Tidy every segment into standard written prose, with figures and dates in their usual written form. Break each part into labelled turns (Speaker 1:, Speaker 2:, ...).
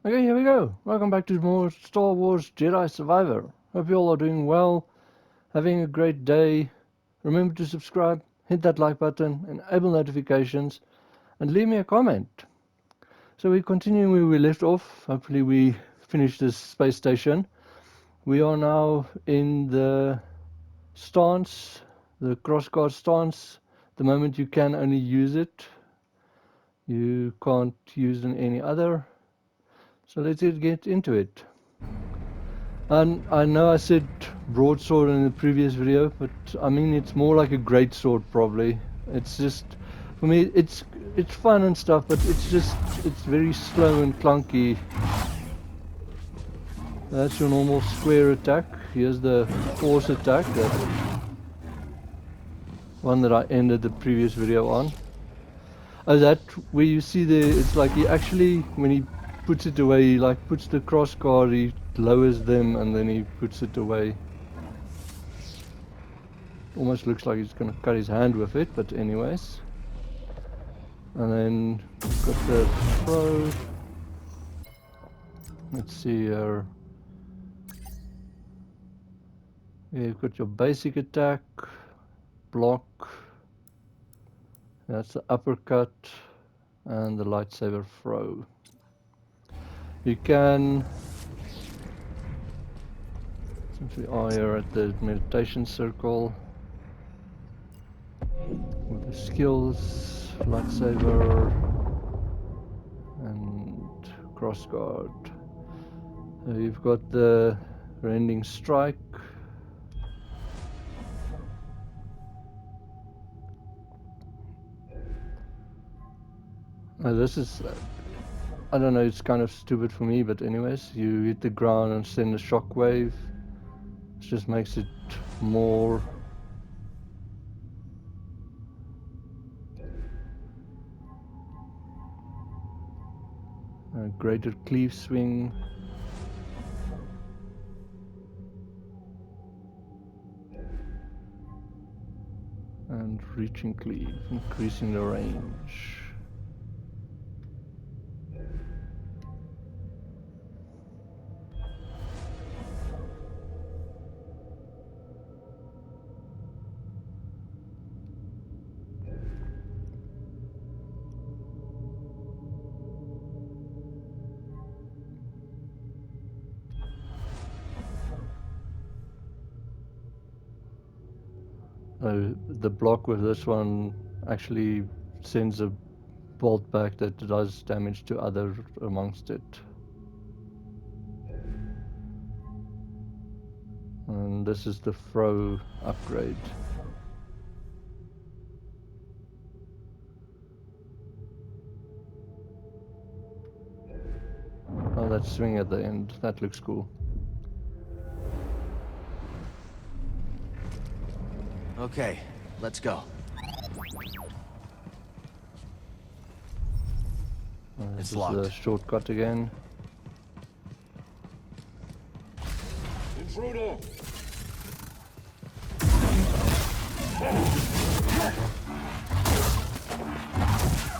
Speaker 1: Okay, here we go. Welcome back to more Star Wars Jedi Survivor. Hope you all are doing well, having a great day. Remember to subscribe, hit that like button, enable notifications, and leave me a comment. So we're continuing where we left off. Hopefully we finish this space station. We are now in the stance, the crossguard stance. The moment you can only use it. You can't use any other. So let's get into it. And I know I said broadsword in the previous video, but I mean it's more like a great sword probably. It's just, for me, it's fun and stuff, but it's very slow and clunky. That's your normal square attack. Here's the force attack, that one that I ended the previous video on. Oh, that where you see there, it's like he actually, when he puts it away, he like puts the crossguard, he lowers them and then he puts it away. Almost looks like he's gonna cut his hand with it, but anyways. And then got the throw. Let's see here. Yeah, you've got your basic attack, block. That's the uppercut and the lightsaber throw. You can, since we are here at the meditation circle, with the skills, lightsaber and crossguard. So you've got the rending strike. This is, I don't know, it's kind of stupid for me, but anyways, you hit the ground and send a shockwave. It just makes it more greater cleave swing. And reaching cleave, increasing the range. The block with this one actually sends a bolt back that does damage to other amongst it. And this is the throw upgrade. Oh, that swing at the end, that looks cool.
Speaker 2: Okay, let's go.
Speaker 1: This is
Speaker 2: locked.
Speaker 1: the shortcut again.
Speaker 3: Intruder!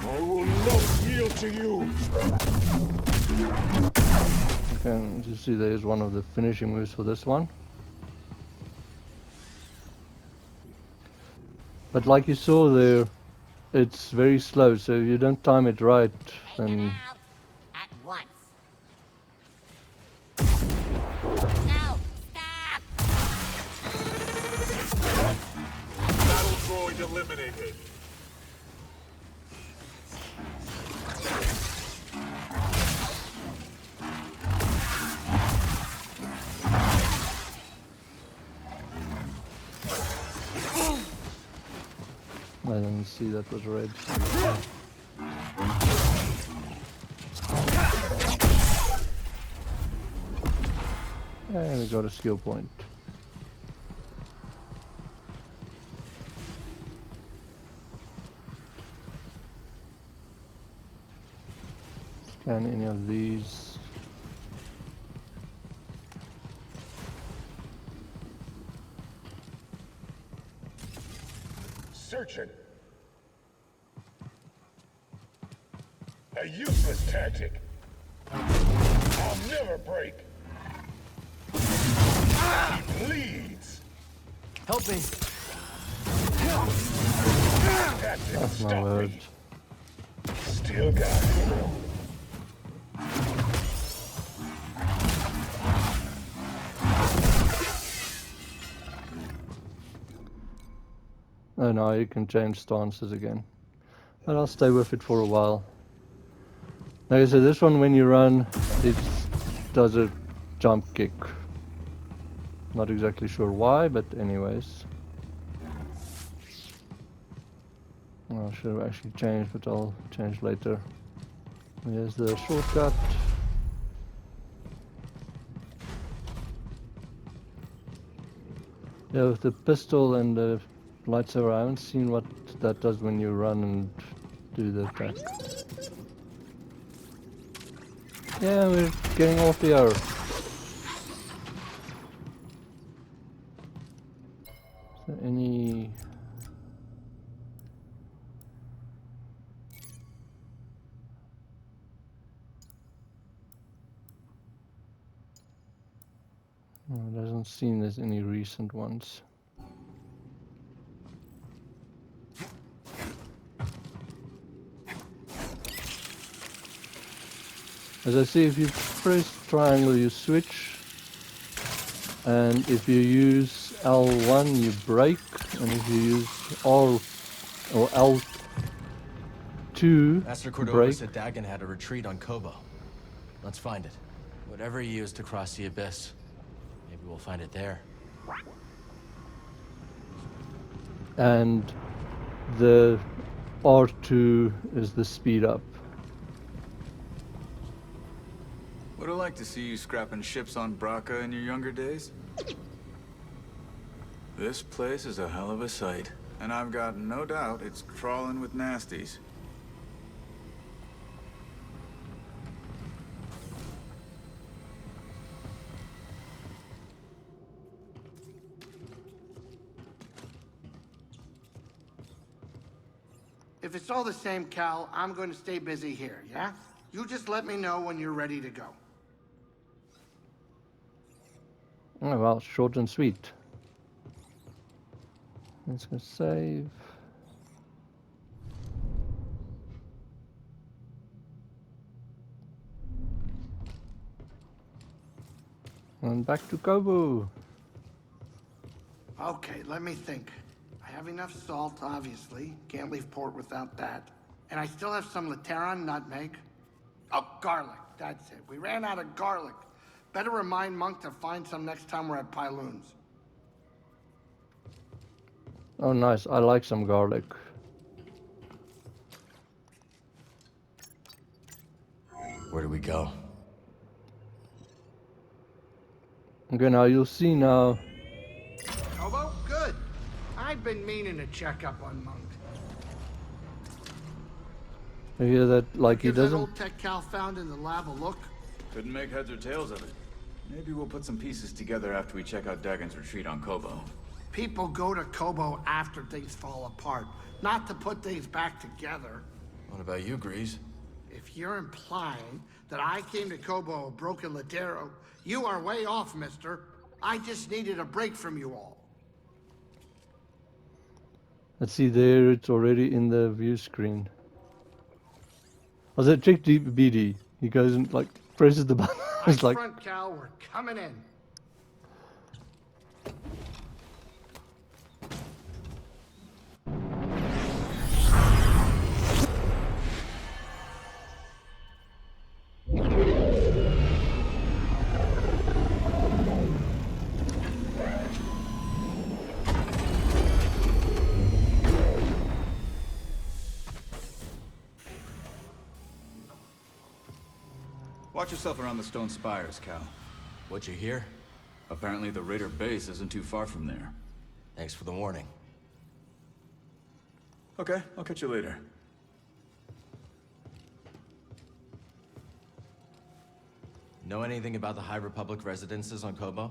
Speaker 3: I will not yield to you!
Speaker 1: Okay, you see there's one of the finishing moves for this one. But like you saw there, it's very slow, so if you don't time it right, then
Speaker 4: at once. No, stop!
Speaker 3: Battle droid eliminated.
Speaker 1: I didn't see that was red. And we got a skill point. Scan any of these.
Speaker 3: Searching. A useless tactic. I'll never break. He bleeds.
Speaker 2: Help me.
Speaker 3: That didn't
Speaker 1: That's my
Speaker 3: stop
Speaker 1: word.
Speaker 3: me. Still got it.
Speaker 1: Oh no, you can change stances again. But I'll stay with it for a while. Like I said, this one when you run, it does a jump kick. Not exactly sure why, but anyways. I should have actually changed, but I'll change later. Here's the shortcut. Yeah, with the pistol and the lightsaber, I haven't seen what that does when you run and do the attack. Yeah, we're getting off the hour. Is there any... Oh, it doesn't seem there's any recent ones. As I see, if you press triangle, you switch, and if you use L1, you brake, and if you use R or L2,
Speaker 2: Master Cordova
Speaker 1: brake.
Speaker 2: said Dagon had a retreat on Koboh. Let's find it. Whatever he used to cross the abyss. Maybe we'll find it there.
Speaker 1: And the R2 is the speed up.
Speaker 5: Would have liked to see you scrapping ships on Braca in your younger days. This place is a hell of a sight, and I've got no doubt it's crawling with nasties.
Speaker 6: If it's all the same, Cal, I'm going to stay busy here, yeah? You just let me know when you're ready to go.
Speaker 1: Oh well, short and sweet. Let's go save. And back to Koboh.
Speaker 6: Okay, let me think. I have enough salt, obviously. Can't leave port without that. And I still have some Lateran nutmeg. Oh, garlic. That's it. We ran out of garlic. Better remind Monk to find some next time we're at Pyloon's.
Speaker 1: Oh nice, I like some garlic.
Speaker 2: Where do we go?
Speaker 1: Okay, now you'll see now.
Speaker 6: Koboh, good. I've been meaning to check up on Monk.
Speaker 1: You hear that? Like he
Speaker 6: Give that
Speaker 1: doesn't.
Speaker 6: old tech Cal found in the lab a look.
Speaker 5: Couldn't make heads or tails of it. Maybe we'll put some pieces together after we check out Dagon's retreat on Koboh.
Speaker 6: People go to Koboh after things fall apart, not to put things back together.
Speaker 2: What about you, Grease?
Speaker 6: If you're implying that I came to Koboh a broken Ladero, you are way off, mister. I just needed a break from you all.
Speaker 1: Let's see there, it's already in the view screen. I said check BD. He goes and like presses the button. It's like
Speaker 6: Front Cal, we're coming in.
Speaker 5: Watch yourself around the stone spires, Cal.
Speaker 2: What'd you hear?
Speaker 5: Apparently the Raider base isn't too far from there.
Speaker 2: Thanks for the warning.
Speaker 5: Okay, I'll catch you later.
Speaker 2: Know anything about the High Republic residences on Koboh?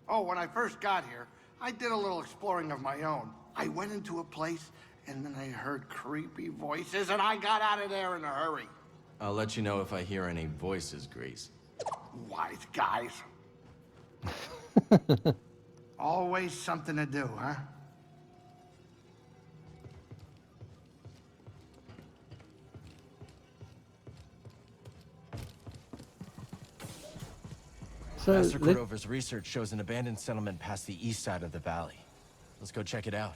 Speaker 6: Oh, when I first got here, I did a little exploring of my own. I went into a place, and then I heard creepy voices, and I got out of there in a hurry.
Speaker 2: I'll let you know if I hear any voices, Grease.
Speaker 6: Wise guys. Always something to do, huh?
Speaker 1: So
Speaker 2: Master
Speaker 1: let,
Speaker 2: Cordover's research shows an abandoned settlement past the east side of the valley. Let's go check it out.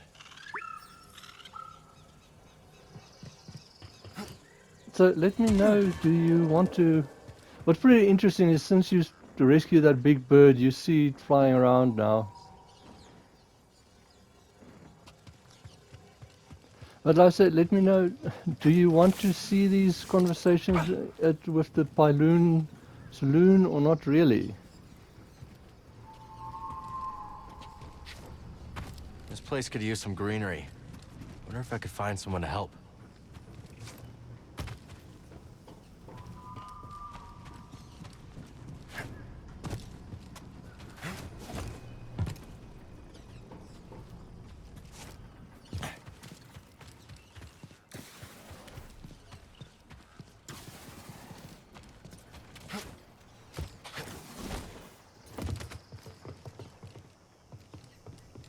Speaker 1: so let me know, do you want to... What's pretty interesting is since you rescue that big bird, you see it flying around now. But like I said, let me know, do you want to see these conversations with the Pyloon Saloon or not really?
Speaker 2: This place could use some greenery. Wonder if I could find someone to help.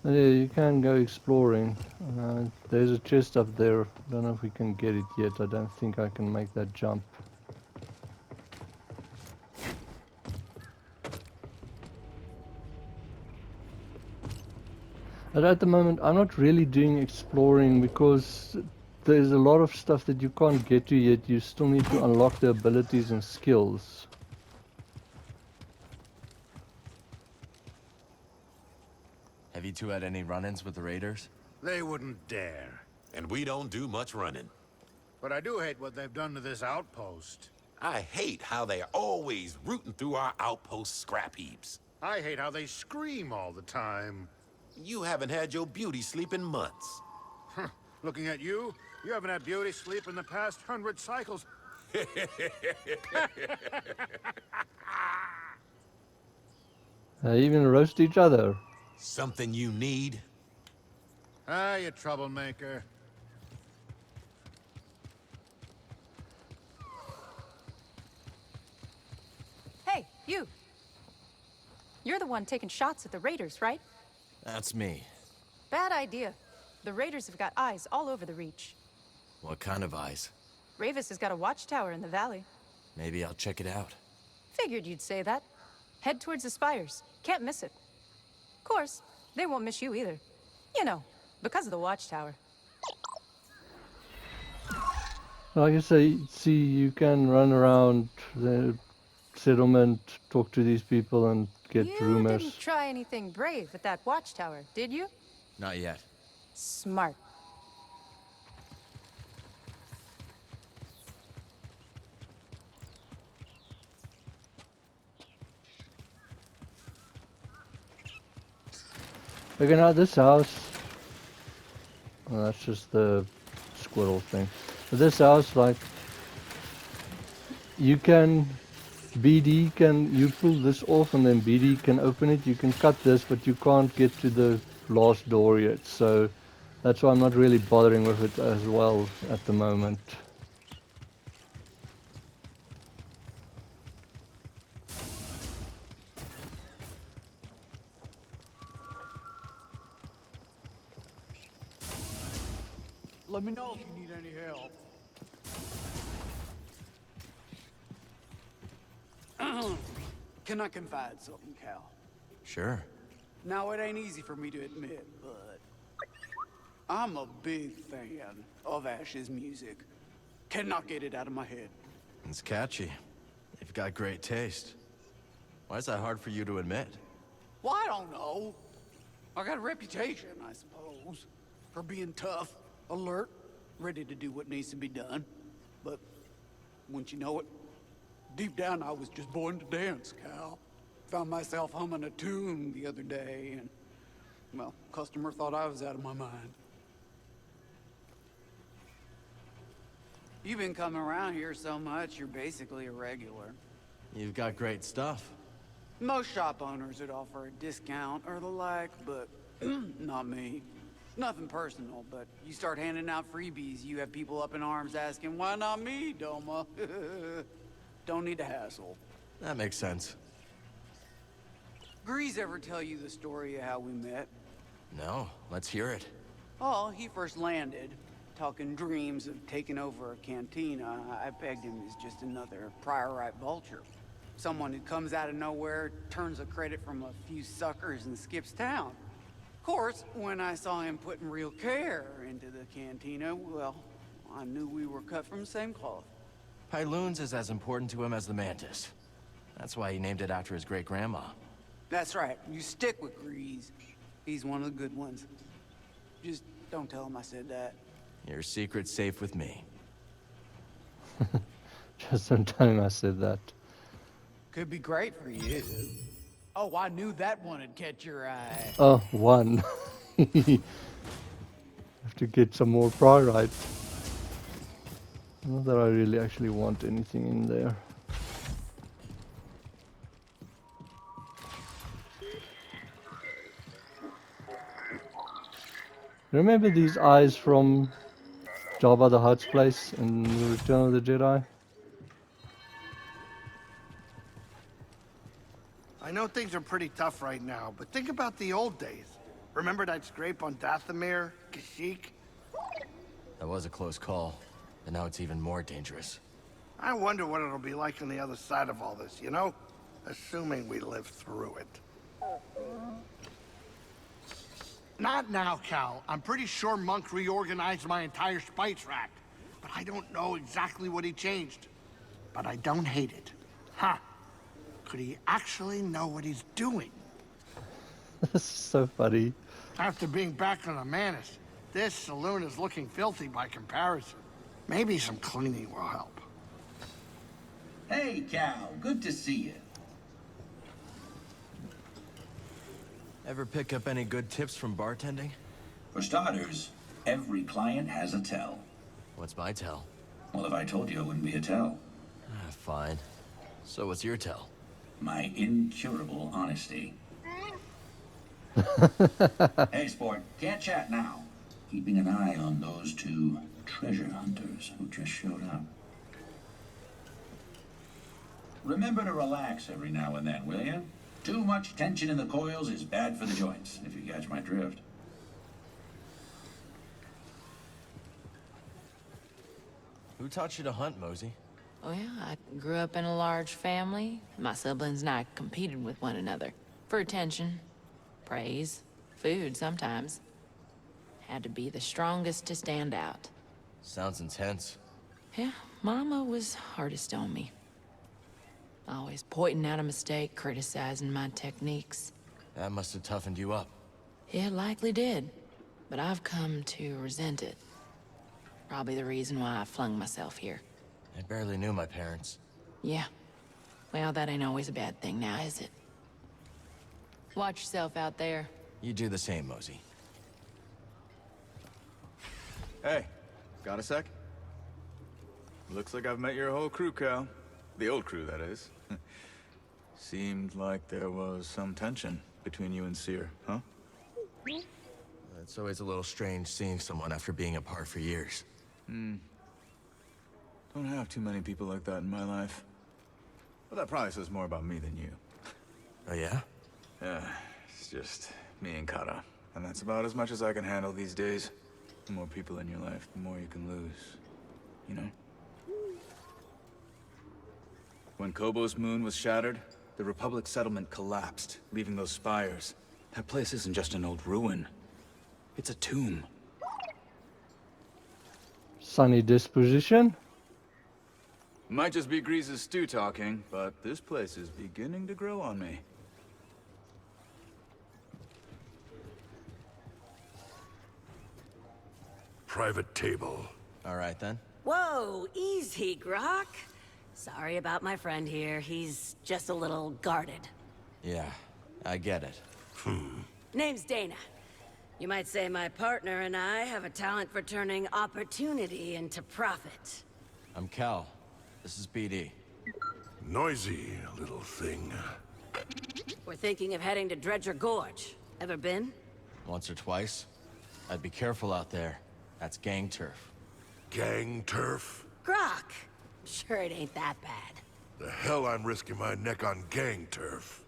Speaker 1: Yeah, you can go exploring. There's a chest up there. Don't know if we can get it yet. I don't think I can make that jump. But at the moment, I'm not really doing exploring because there's a lot of stuff that you can't get to yet. You still need to unlock the abilities and skills.
Speaker 2: Have you two had any run-ins with the raiders?
Speaker 7: They wouldn't dare.
Speaker 3: And we don't do much running.
Speaker 7: But I do hate what they've done to this outpost.
Speaker 3: I hate how they're always rooting through our outpost scrap heaps.
Speaker 7: I hate how they scream all the time.
Speaker 3: You haven't had your beauty sleep in months.
Speaker 7: Looking at you, you haven't had beauty sleep in the past 100 cycles.
Speaker 1: They even roast each other.
Speaker 3: Something you need?
Speaker 7: Ah, you troublemaker.
Speaker 8: Hey, you! You're the one taking shots at the raiders, right?
Speaker 2: That's me.
Speaker 8: Bad idea. The raiders have got eyes all over the Reach.
Speaker 2: What kind of eyes?
Speaker 8: Ravis has got a watchtower in the valley.
Speaker 2: Maybe I'll check it out.
Speaker 8: Figured you'd say that. Head towards the spires. Can't miss it. Of course, they won't miss you either. You know, because of the watchtower.
Speaker 1: Like I say, see, you can run around the settlement, talk to these people and get
Speaker 8: You
Speaker 1: rumors.
Speaker 8: didn't try anything brave at that watchtower, did you?
Speaker 2: Not yet.
Speaker 8: Smart.
Speaker 1: Okay, now this house, well, that's just the squirrel thing. But this house, like, you can, you pull this off and then BD can open it. You can cut this, but you can't get to the last door yet. So that's why I'm not really bothering with it as well at the moment.
Speaker 6: Let me know if you need any help.
Speaker 9: Can I confide something, Cal?
Speaker 2: Sure.
Speaker 9: Now, it ain't easy for me to admit, but I'm a big fan of Ash's music. Cannot get it out of my head.
Speaker 2: It's catchy. You've got great taste. Why is that hard for you to admit?
Speaker 9: Well, I don't know. I got a reputation, I suppose, for being tough, alert, ready to do what needs to be done. But, wouldn't you know it, deep down I was just born to dance, Cal. Found myself humming a tune the other day, and, well, customer thought I was out of my mind. You've been coming around here so much, you're basically a regular.
Speaker 2: You've got great stuff.
Speaker 9: Most shop owners would offer a discount or the like, but not me. Nothing personal, but you start handing out freebies, you have people up in arms asking, why not me, Doma? Don't need to hassle.
Speaker 2: That makes sense.
Speaker 9: Grease ever tell you the story of how we met?
Speaker 2: No, let's hear it.
Speaker 9: Oh, he first landed, talking dreams of taking over a cantina. I pegged him as just another prior right vulture. Someone who comes out of nowhere, turns a credit from a few suckers and skips town. Of course, when I saw him putting real care into the cantina, well, I knew we were cut from the same cloth.
Speaker 2: Pyloon's is as important to him as the Mantis. That's why he named it after his great-grandma.
Speaker 9: That's right. You stick with Grease. He's one of the good ones. Just don't tell him I said that.
Speaker 2: Your secret's safe with me.
Speaker 1: Just don't tell him I said that.
Speaker 9: Could be great for you. Oh, I knew that one would catch your eye.
Speaker 1: Oh, one. Have to get some more pyrite. Not that I really actually want anything in there. Remember these eyes from Jabba the Hutt's place in Return of the Jedi?
Speaker 6: I know things are pretty tough right now, but think about the old days. Remember that scrape on Dathomir, Kashyyyk?
Speaker 2: That was a close call, and now it's even more dangerous.
Speaker 6: I wonder what it'll be like on the other side of all this, you know? Assuming we live through it. Not now, Cal. I'm pretty sure Monk reorganized my entire spice rack. But I don't know exactly what he changed. But I don't hate it. Huh. Could he actually know what he's doing?
Speaker 1: That's so funny.
Speaker 6: After being back on the Mantis, this saloon is looking filthy by comparison. Maybe some cleaning will help.
Speaker 10: Hey, Cal. Good to see you.
Speaker 2: Ever pick up any good tips from bartending?
Speaker 10: For starters, every client has a tell.
Speaker 2: What's my tell?
Speaker 10: Well, if I told you, it wouldn't be a tell.
Speaker 2: Fine. So what's your tell?
Speaker 10: My incurable honesty. Hey, sport, can't chat now. Keeping an eye on those two treasure hunters who just showed up. Remember to relax every now and then, will you? Too much tension in the coils is bad for the joints, if you catch my drift.
Speaker 2: Who taught you to hunt, Mosey?
Speaker 11: Oh yeah, I grew up in a large family. My siblings and I competed with one another. For attention, praise, food sometimes. Had to be the strongest to stand out.
Speaker 2: Sounds intense.
Speaker 11: Yeah, Mama was hardest on me. Always pointing out a mistake, criticizing my techniques.
Speaker 2: That must have toughened you up.
Speaker 11: It likely did, but I've come to resent it. Probably the reason why I flung myself here.
Speaker 2: I barely knew my parents.
Speaker 11: Yeah. Well, that ain't always a bad thing now, is it? Watch yourself out there.
Speaker 2: You do the same, Mosey.
Speaker 5: Hey, got a sec? Looks like I've met your whole crew, Cal. The old crew, that is. Seemed like there was some tension between you and Seer, huh?
Speaker 2: It's always a little strange seeing someone after being apart for years.
Speaker 5: Don't have too many people like that in my life. But that probably says more about me than you.
Speaker 2: Oh yeah?
Speaker 5: Yeah, it's just me and Kata. And that's about as much as I can handle these days. The more people in your life, the more you can lose. You know? When Koboh's moon was shattered, the Republic settlement collapsed, leaving those spires. That place isn't just an old ruin. It's a tomb.
Speaker 1: Sunny disposition.
Speaker 5: Might just be Grease's stew talking, but this place is beginning to grow on me.
Speaker 7: Private table.
Speaker 2: All right, then.
Speaker 4: Whoa, easy, Grok. Sorry about my friend here. He's just a little guarded.
Speaker 2: Yeah, I get it.
Speaker 4: Name's Dana. You might say my partner and I have a talent for turning opportunity into profit.
Speaker 2: I'm Cal. This is BD.
Speaker 7: Noisy little thing.
Speaker 4: We're thinking of heading to Dredger Gorge. Ever been?
Speaker 2: Once or twice. I'd be careful out there. That's gang turf.
Speaker 7: Gang turf?
Speaker 4: Grok! Sure it ain't that bad.
Speaker 12: The hell I'm risking my neck on gang turf.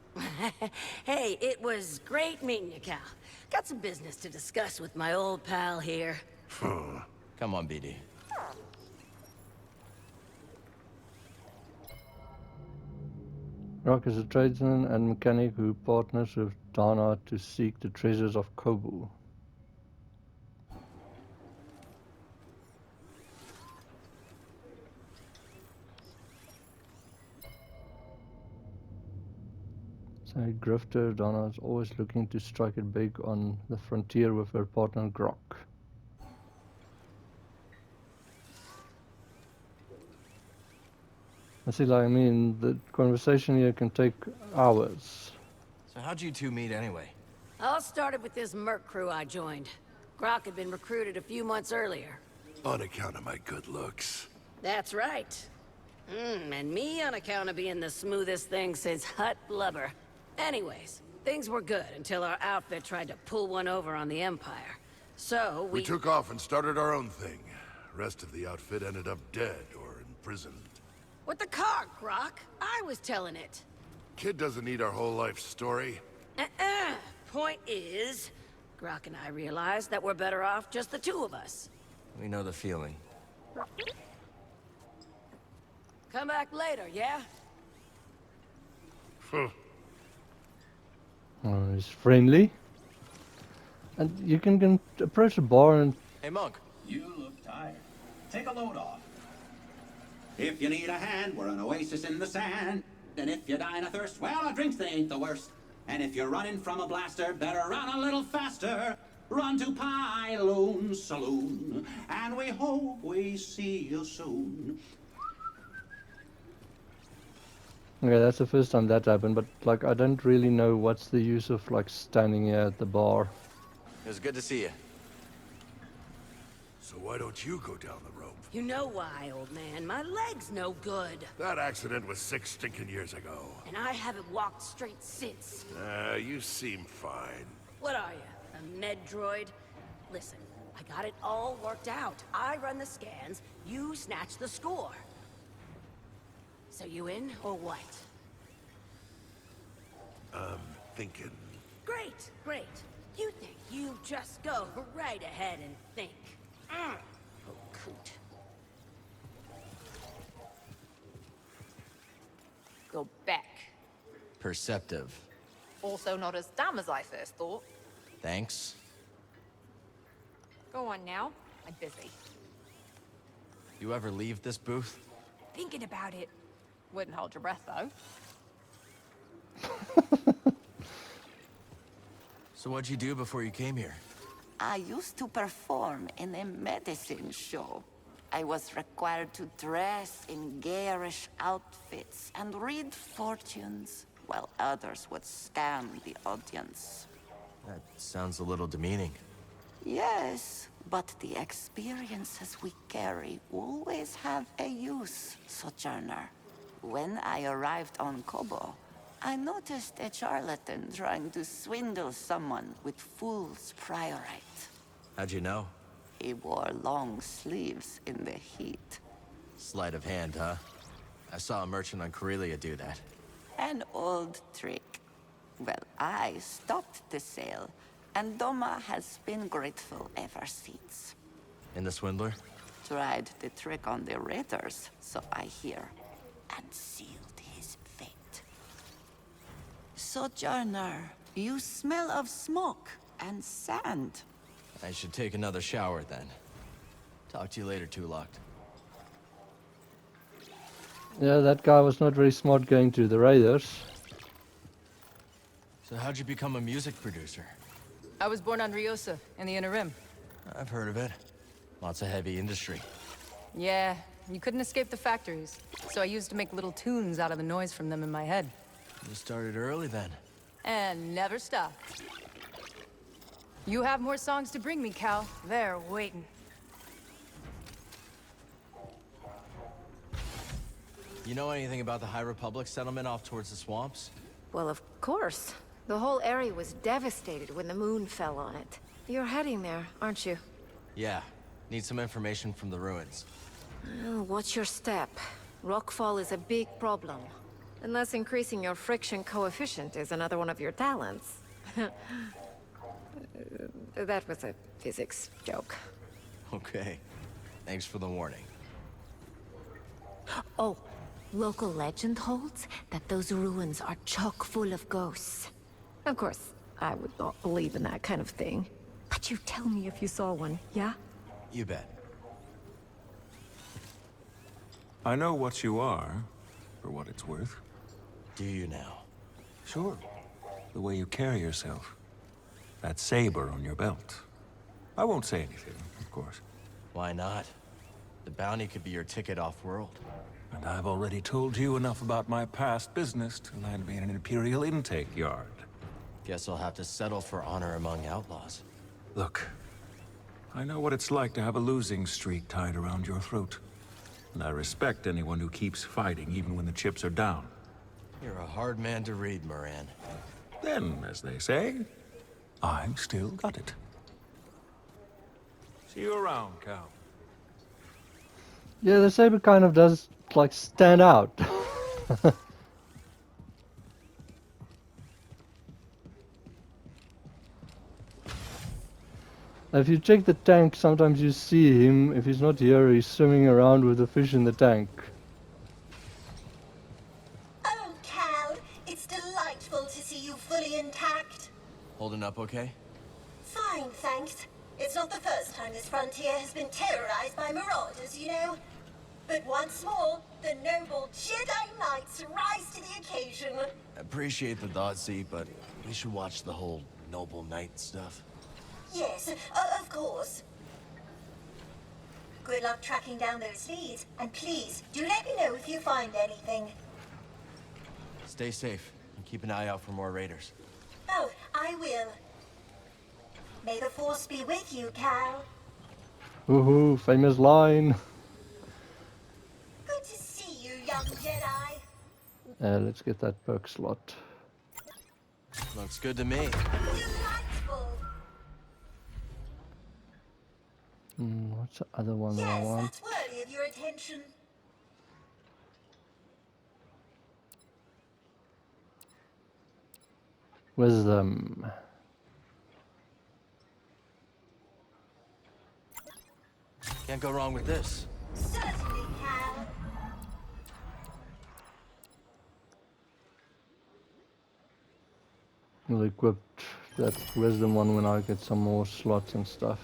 Speaker 4: Hey, it was great meeting you, Cal. Got some business to discuss with my old pal here.
Speaker 2: Come on, BD.
Speaker 1: Rock is a tradesman and mechanic who partners with Dana to seek the treasures of Koboh. So grifter, Dana is always looking to strike it big on the frontier with her partner Grok. I see, like, I mean, the conversation here can take hours.
Speaker 2: So how'd you two meet anyway?
Speaker 4: All started with this merc crew I joined. Grok had been recruited a few months earlier.
Speaker 12: On account of my good looks.
Speaker 4: That's right. And me on account of being the smoothest thing since hot blubber. Anyways, things were good until our outfit tried to pull one over on the Empire. So
Speaker 12: We took off and started our own thing. Rest of the outfit ended up dead or imprisoned.
Speaker 4: With the car, Grok. I was telling it.
Speaker 12: Kid doesn't need our whole life story.
Speaker 4: Point is, Grok and I realized that we're better off just the two of us.
Speaker 2: We know the feeling.
Speaker 4: Come back later, yeah?
Speaker 1: Oh, he's friendly. And you can approach the bar and...
Speaker 2: Hey, Monk.
Speaker 10: You look tired. Take a load off.
Speaker 13: If you need a hand, we're an oasis in the sand. And if you're dying of thirst, well, our drinks, they ain't the worst. And if you're running from a blaster, better run a little faster. Run to Pyloon Saloon, and we hope we see you soon.
Speaker 1: Okay, that's the first time that happened, but, like, I don't really know what's the use of, like, standing here at the bar.
Speaker 2: It was good to see you.
Speaker 12: So why don't you go down the rope?
Speaker 4: You know why, old man. My leg's no good.
Speaker 12: That accident was 6 stinking years ago.
Speaker 4: And I haven't walked straight since.
Speaker 12: You seem fine.
Speaker 4: What are you, a med droid? Listen, I got it all worked out. I run the scans, you snatch the score. So you in, or what?
Speaker 12: I'm thinking.
Speaker 4: Great, great. You think you just go right ahead and think. Oh, coot.
Speaker 8: Go back.
Speaker 2: Perceptive.
Speaker 8: Also not as dumb as I first thought.
Speaker 2: Thanks.
Speaker 8: Go on now. I'm busy.
Speaker 2: You ever leave this booth?
Speaker 8: Thinking about it. Wouldn't hold your breath, though.
Speaker 2: So what'd you do before you came here?
Speaker 14: I used to perform in a medicine show. I was required to dress in garish outfits and read fortunes, while others would scam the audience.
Speaker 2: That sounds a little demeaning.
Speaker 14: Yes, but the experiences we carry always have a use, Sojourner. When I arrived on Koboh, I noticed a charlatan trying to swindle someone with fool's priorite.
Speaker 2: How'd you know?
Speaker 14: He wore long sleeves in the heat.
Speaker 2: Sleight of hand, huh? I saw a merchant on Corellia do that.
Speaker 14: An old trick. Well, I stopped the sale, and Doma has been grateful ever since.
Speaker 2: And the swindler?
Speaker 14: Tried the trick on the Raiders, so I hear, and sealed his fate. Sojourner, you smell of smoke and sand.
Speaker 2: I should take another shower then. Talk to you later, Tullocked.
Speaker 1: Yeah, that guy was not very smart going to the Raiders.
Speaker 2: So how'd you become a music producer?
Speaker 8: I was born on Riosa, in the Inner Rim.
Speaker 2: I've heard of it. Lots of heavy industry.
Speaker 8: Yeah, you couldn't escape the factories. So I used to make little tunes out of the noise from them in my head.
Speaker 2: You started early then.
Speaker 8: And never stopped. You have more songs to bring me, Cal. They're waiting.
Speaker 2: You know anything about the High Republic settlement off towards the swamps?
Speaker 15: Well, of course. The whole area was devastated when the moon fell on it. You're heading there, aren't you?
Speaker 2: Yeah. Need some information from the ruins.
Speaker 15: Well, watch your step. rockfall is a big problem. Unless increasing your friction coefficient is another one of your talents. That was a physics joke.
Speaker 2: Okay. Thanks for the warning.
Speaker 15: Oh, local legend holds that those ruins are chock full of ghosts. Of course, I would not believe in that kind of thing. But you tell me if you saw one, yeah?
Speaker 2: You bet.
Speaker 16: I know what you are, for what it's worth.
Speaker 2: Do you now?
Speaker 16: Sure. The way you carry yourself. That saber on your belt. I won't say anything, of course.
Speaker 2: Why not? The bounty could be your ticket off-world.
Speaker 16: And I've already told you enough about my past business to land me in an Imperial intake yard.
Speaker 2: Guess I'll have to settle for honor among outlaws.
Speaker 16: Look, I know what it's like to have a losing streak tied around your throat. And I respect anyone who keeps fighting even when the chips are down.
Speaker 2: You're a hard man to read, Moran.
Speaker 16: Then, as they say, I've still got it. See you around, Cal.
Speaker 1: Yeah, the saber kind of does, like, stand out. If you check the tank, sometimes you see him. If he's not here, he's swimming around with the fish in the tank.
Speaker 17: Oh, Cal, it's delightful to see you fully intact.
Speaker 2: Holding up okay?
Speaker 17: Fine, thanks. It's not the first time this frontier has been terrorized by marauders, you know. But once more, the noble Jedi Knights rise to the occasion.
Speaker 2: Appreciate the thought, Z, but we should watch the whole noble knight stuff.
Speaker 17: Yes, of course. Good luck tracking down those leads, and please, do let me know if you find anything.
Speaker 2: Stay safe, and keep an eye out for more raiders.
Speaker 17: Oh, I will. May the Force be with you, Cal.
Speaker 1: Woohoo, famous line.
Speaker 17: Good to see you, young Jedi.
Speaker 1: Let's get that perk slot.
Speaker 2: Looks good to me.
Speaker 17: Delightful.
Speaker 1: What's the other one that I
Speaker 17: Yes,
Speaker 1: want?
Speaker 17: that's worthy of your attention.
Speaker 1: Wisdom.
Speaker 2: Can't go wrong with this.
Speaker 17: Certainly, Cal.
Speaker 1: We'll equip that wisdom one when I get some more slots and stuff.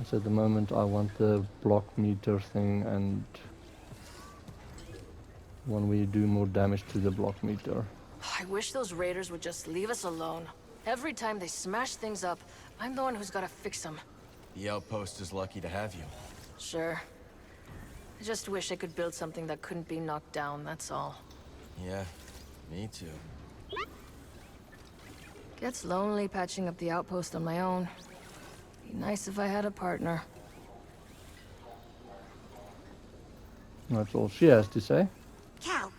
Speaker 1: So at the moment I want the block meter thing, and when we do more damage to the block meter.
Speaker 18: I wish those raiders would just leave us alone. Every time they smash things up, I'm the one who's gotta fix them.
Speaker 2: The outpost is lucky to have you.
Speaker 18: Sure. I just wish I could build something that couldn't be knocked down, that's all.
Speaker 2: Yeah, me too.
Speaker 18: Gets lonely patching up the outpost on my own. Be nice if I had a partner.
Speaker 1: That's all she has to say.
Speaker 17: Cal,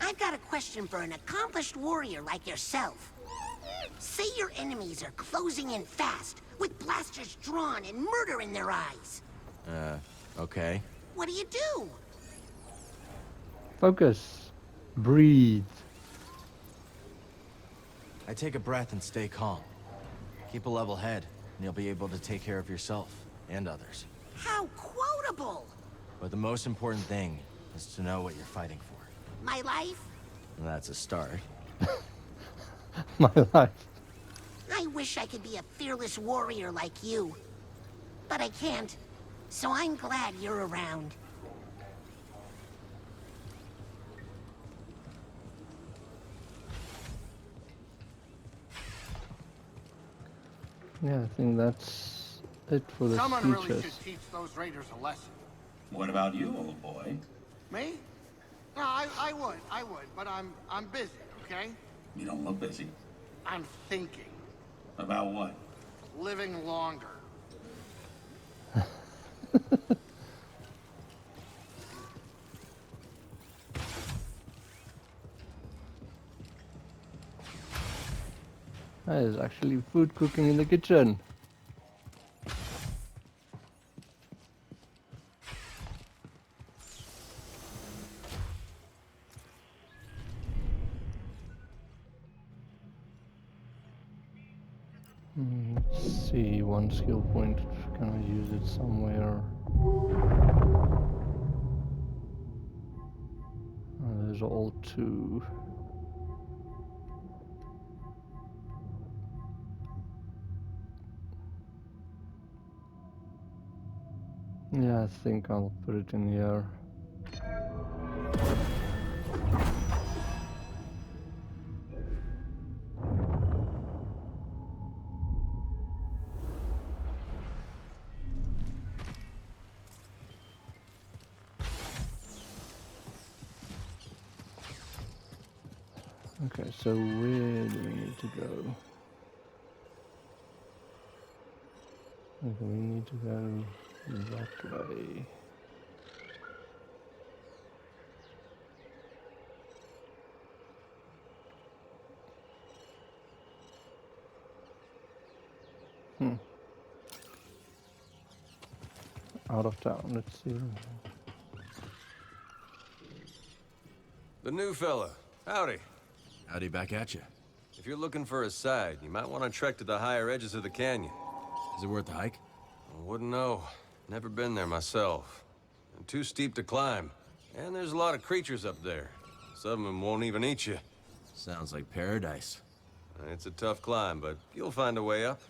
Speaker 17: I've got a question for an accomplished warrior like yourself. Say your enemies are closing in fast, with blasters drawn and murder in their eyes.
Speaker 2: Okay.
Speaker 17: What do?
Speaker 1: Focus. Breathe.
Speaker 2: I take a breath and stay calm. Keep a level head, and you'll be able to take care of yourself and others.
Speaker 17: How quotable!
Speaker 2: But the most important thing is to know what you're fighting for.
Speaker 17: My life?
Speaker 2: And that's a start.
Speaker 1: My life.
Speaker 17: I wish I could be a fearless warrior like you. But I can't, so I'm glad you're around.
Speaker 1: Yeah, I think that's it for the
Speaker 6: Someone really
Speaker 1: speeches.
Speaker 6: should teach those raiders a lesson.
Speaker 10: What about you, old boy?
Speaker 6: Me? No, I would, but I'm busy, okay?
Speaker 10: You don't look busy.
Speaker 6: I'm thinking.
Speaker 10: About what?
Speaker 6: Living longer.
Speaker 1: There's actually food cooking in the kitchen. Let's see, one skill point. Can I use it somewhere? There's all two. Yeah, I think I'll put it in here. Okay, so where do we need to go? Okay, we need to go that way. Out of town, let's see.
Speaker 19: The new fella. Howdy. Howdy back at you. If you're looking for a side, you might want to trek to the higher edges of the canyon. Is it worth the hike? I wouldn't know. Never been there myself. And too steep to climb. And there's a lot of creatures up there. Some of them won't even eat you. Sounds like paradise. It's a tough climb, but you'll find a way up.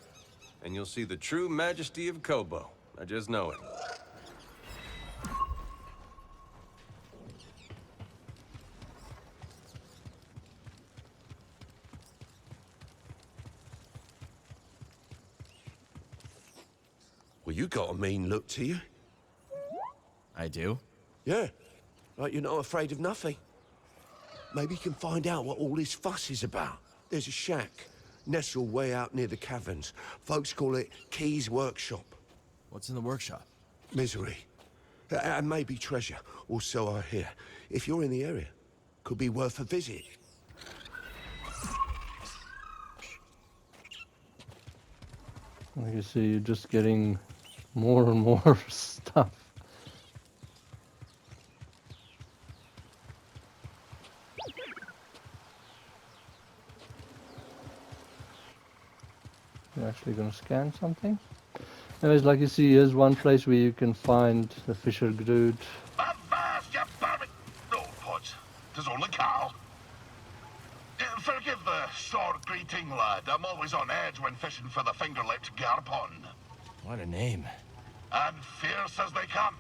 Speaker 19: And you'll see the true majesty of Koboh. I just know it.
Speaker 12: Well, you got a mean look to you.
Speaker 2: I do?
Speaker 12: Yeah, like you're not afraid of nothing. Maybe you can find out what all this fuss is about. There's a shack, nestled way out near the caverns. Folks call it Key's Workshop.
Speaker 2: What's in the workshop?
Speaker 12: Misery. And maybe treasure, or so I hear. If you're in the area, could be worth a visit.
Speaker 1: Like you see, you're just getting more and more stuff. You're actually gonna scan something? Anyways, like you see, here's one place where you can find the Fisher Dude.
Speaker 20: No, Pods. 'Tis only Carl. Forgive the short greeting, lad. I'm always on edge when fishing for the finger-lipped garpon.
Speaker 2: What a name.
Speaker 20: And fierce as they come.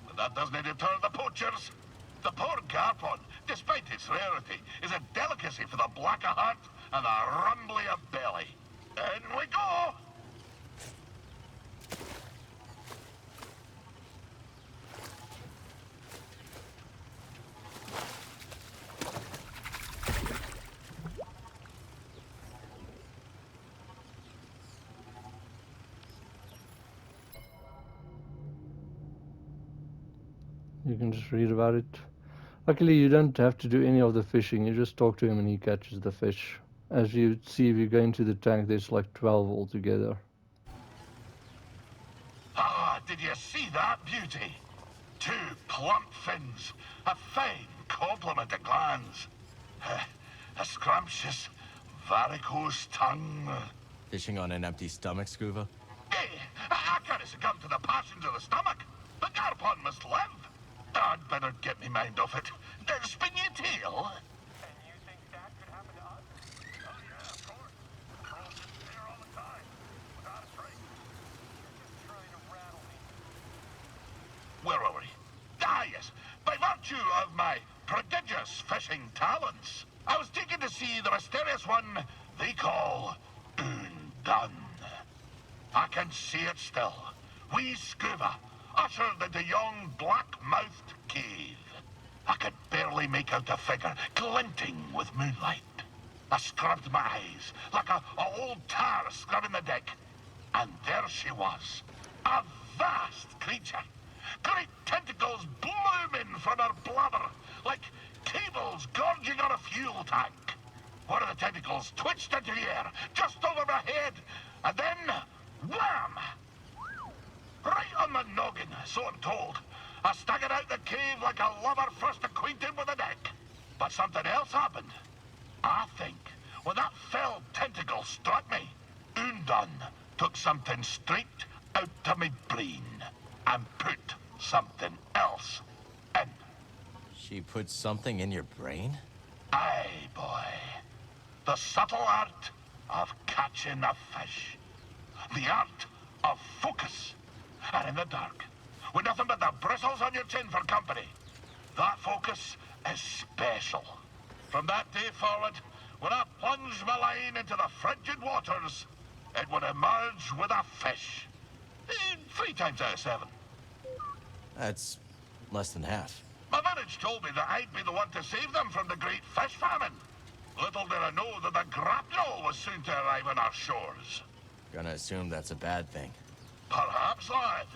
Speaker 20: But that doesn't deter the poachers. The poor garpon, despite its rarity, is a delicacy for the black of heart and the rumbly of belly. In we go!
Speaker 1: You can just read about it. Luckily, you don't have to do any of the fishing. You just talk to him and he catches the fish. As you see, if you go into the tank, there's like 12 altogether.
Speaker 20: Ah, did you see that beauty? 2 plump fins, a fine complement of glands, a scrumptious varicose tongue.
Speaker 2: Fishing on an empty stomach, Scuba?
Speaker 20: Hey, I can't succumb to the passions of the stomach. The garpon must live. I'd better get me mind off it. Spin your tail. And you think that could happen to us? Oh yeah, of course. Trolls just there all the time, without a trace. You're just trying to rattle me. Where are we? Ah, yes. By virtue of my prodigious fishing talents, I was taken to see the mysterious one they call Undone. I can see it still. Wee Scuba, ushered into yon black-mouthed cave. I could barely make out the figure, glinting with moonlight. I scrubbed my eyes, like a old tar scrubbing the deck. And there she was, a vast creature. Great tentacles blooming from her blubber, like cables gorging on a fuel tank. One of the tentacles twitched into the air, just over my head, and then, wham! Right on the noggin, so I'm told. I staggered out the cave like a lover first acquainted with a deck. But something else happened. I think when that fell tentacle struck me, Undone done, took something straight out of my brain and put something else in.
Speaker 2: She put something in your brain?
Speaker 20: Aye, boy. The subtle art of catching a fish. The art of focus. And in the dark, with nothing but the bristles on your chin for company, that focus is special. From that day forward, when I plunged my line into the frigid waters, it would emerge with a fish. 3 times out of 7.
Speaker 2: That's less than half.
Speaker 20: My village told me that I'd be the one to save them from the great fish famine. Little did I know that the grapnel was soon to arrive on our shores.
Speaker 2: Gonna assume that's a bad thing.
Speaker 20: Perhaps, lad.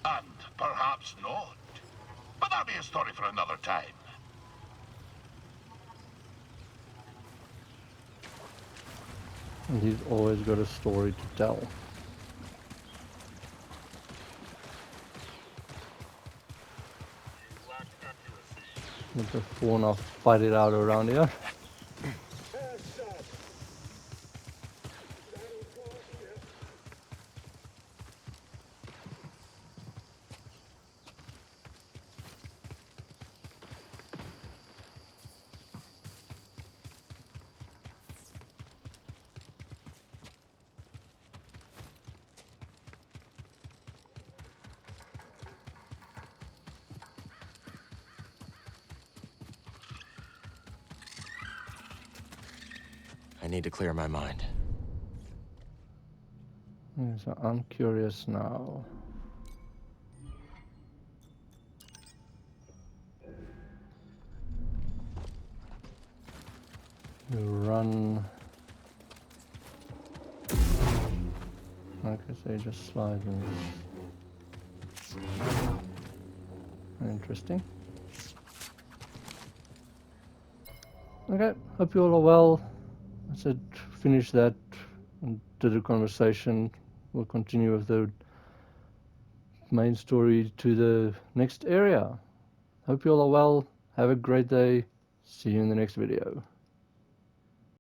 Speaker 20: And perhaps not. But that'll be a story for another time.
Speaker 1: And he's always got a story to tell. With the phone, I'll fight it out around here.
Speaker 2: I need to clear my mind.
Speaker 1: Yeah, so I'm curious now. You run. Like I say, just slide in. Interesting. Okay, hope you all are well. I said finish that and did a conversation. We'll continue with the main story to the next area. Hope you all are well. Have a great day. See you in the next video.